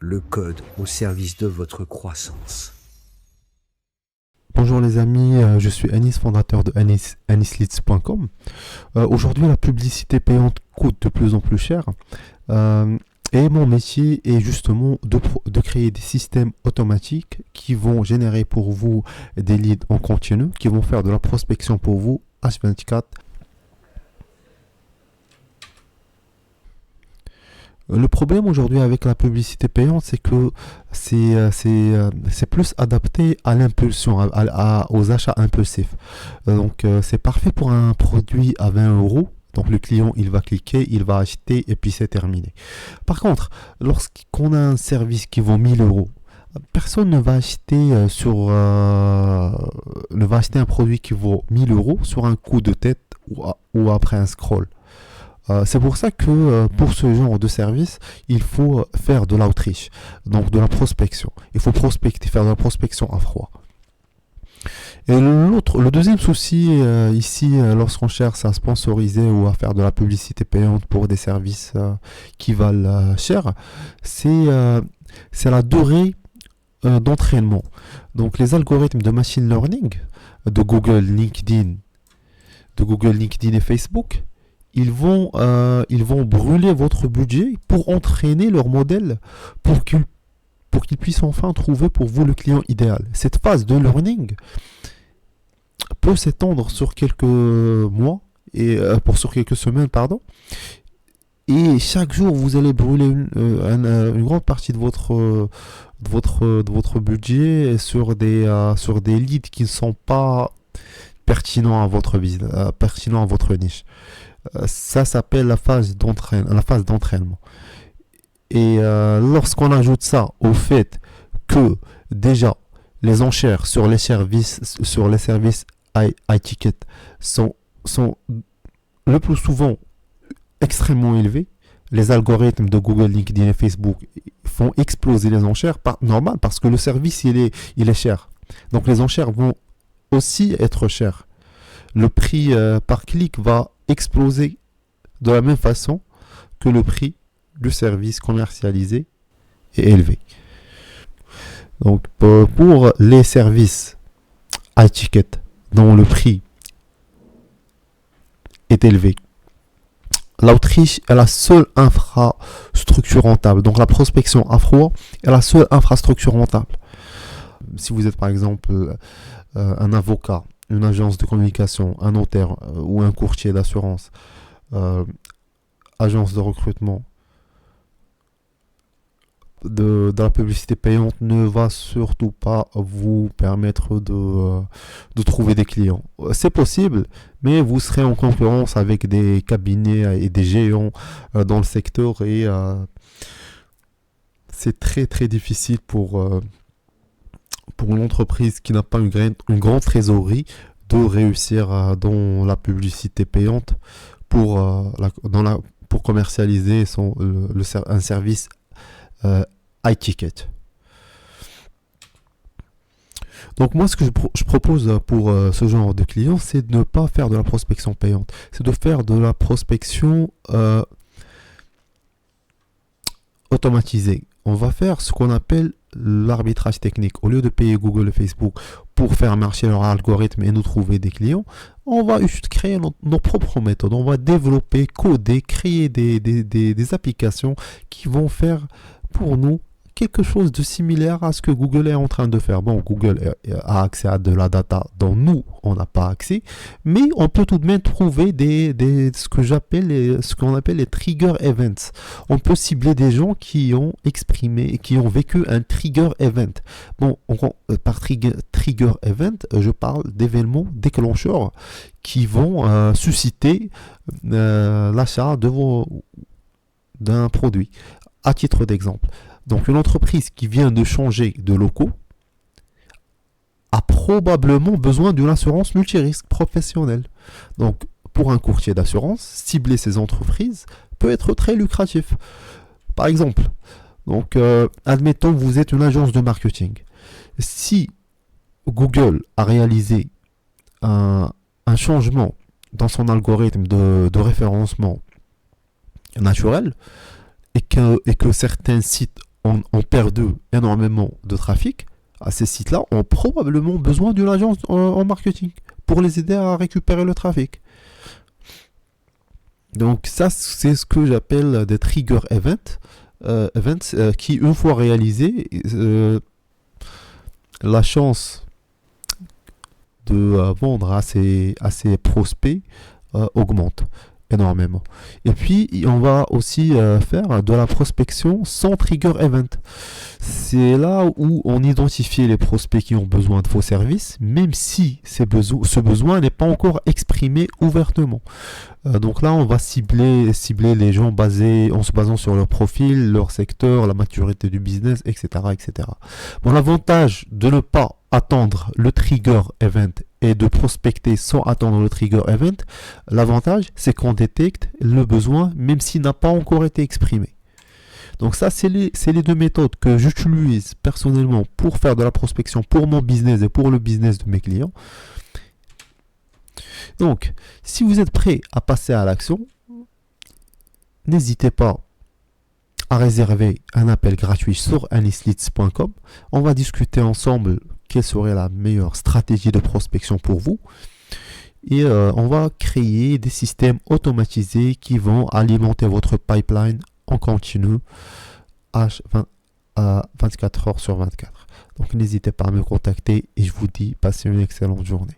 le code au service de votre croissance. Bonjour les amis, je suis Anis, fondateur de anisleads.com. Aujourd'hui, la publicité payante coûte de plus en plus cher. Et mon métier est justement de créer des systèmes automatiques qui vont générer pour vous des leads en continu, qui vont faire de la prospection pour vous H24. Le problème aujourd'hui avec la publicité payante, c'est que c'est plus adapté à l'impulsion, aux achats impulsifs. Donc, c'est parfait pour un produit à 20 euros. Donc, le client, il va cliquer, il va acheter et puis c'est terminé. Par contre, lorsqu'on a un service qui vaut 1000 euros, personne ne va acheter ne va acheter un produit qui vaut 1000 euros sur un coup de tête ou après un scroll. C'est pour ça que pour ce genre de service, il faut faire de l'outreach, donc de la prospection. Il faut prospecter, faire de la prospection à froid. Et le deuxième souci ici, lorsqu'on cherche à sponsoriser ou à faire de la publicité payante pour des services qui valent cher, c'est la durée d'entraînement. Donc les algorithmes de machine learning de Google, LinkedIn et Facebook, ils vont brûler votre budget pour entraîner leur modèle pour qu'ils puissent enfin trouver pour vous le client idéal. Cette phase de learning peut s'étendre sur quelques mois sur quelques semaines, pardon. Et chaque jour, vous allez brûler une grande partie de votre budget sur des leads qui ne sont pas pertinents à votre business, pertinents à votre niche. Ça s'appelle la phase d'entraînement. Et lorsqu'on ajoute ça au fait que déjà les enchères sur les services high ticket sont le plus souvent extrêmement élevés, les algorithmes de Google, LinkedIn et Facebook font exploser les enchères, normal, parce que le service il est cher. Donc les enchères vont aussi être chères. Le prix par clic va exploser de la même façon que le prix du service commercialisé est élevé. Donc pour les services high ticket dont le prix est élevé, l'outreach est la seule infrastructure rentable. Donc la prospection à froid est la seule infrastructure rentable. Si vous êtes par exemple un avocat, une agence de communication, un notaire ou un courtier d'assurance, agence de recrutement, de la publicité payante ne va surtout pas vous permettre de trouver des clients. C'est possible, mais vous serez en concurrence avec des cabinets et des géants dans le secteur et c'est très très difficile pour une entreprise qui n'a pas une grande trésorerie de réussir dans la publicité payante pour commercialiser un service high ticket. Donc moi ce que je propose pour ce genre de clients, c'est de ne pas faire de la prospection payante, c'est de faire de la prospection automatisée. On va faire ce qu'on appelle l'arbitrage technique. Au lieu de payer Google et Facebook pour faire marcher leur algorithme et nous trouver des clients, on va juste créer nos propres méthodes. On va développer, coder, créer des applications qui vont faire pour nous quelque chose de similaire à ce que Google est en train de faire. Bon, Google a accès à de la data dont nous, on n'a pas accès, mais on peut tout de même trouver ce qu'on appelle les trigger events. On peut cibler des gens qui ont vécu un trigger event. Bon, par trigger event, je parle d'événements déclencheurs qui vont susciter l'achat d'un produit. À titre d'exemple, donc une entreprise qui vient de changer de locaux a probablement besoin d'une assurance multirisque professionnelle. Donc pour un courtier d'assurance, cibler ces entreprises peut être très lucratif. Par exemple, donc admettons que vous êtes une agence de marketing. Si Google a réalisé un changement dans son algorithme de référencement naturel, et que certains sites ont perdu énormément de trafic, à ces sites-là ont probablement besoin d'une agence en marketing pour les aider à récupérer le trafic. Donc ça, c'est ce que j'appelle des trigger events qui, une fois réalisés, la chance de vendre à ces prospects augmente énormément. Et puis, on va aussi faire de la prospection sans trigger event. C'est là où on identifie les prospects qui ont besoin de vos services, même si ce besoin n'est pas encore exprimé ouvertement. Donc là, on va cibler les gens en se basant sur leur profil, leur secteur, la maturité du business, etc. etc. Bon, l'avantage de ne pas attendre le trigger event et de prospecter sans attendre le trigger event, l'avantage, c'est qu'on détecte le besoin même s'il n'a pas encore été exprimé. Donc ça, c'est les deux méthodes que j'utilise personnellement pour faire de la prospection pour mon business et pour le business de mes clients. Donc, si vous êtes prêt à passer à l'action, n'hésitez pas à réserver un appel gratuit sur anisleads.com. On va discuter ensemble quelle serait la meilleure stratégie de prospection pour vous. Et on va créer des systèmes automatisés qui vont alimenter votre pipeline en continu à 24 heures sur 24. Donc n'hésitez pas à me contacter et je vous dis passez une excellente journée.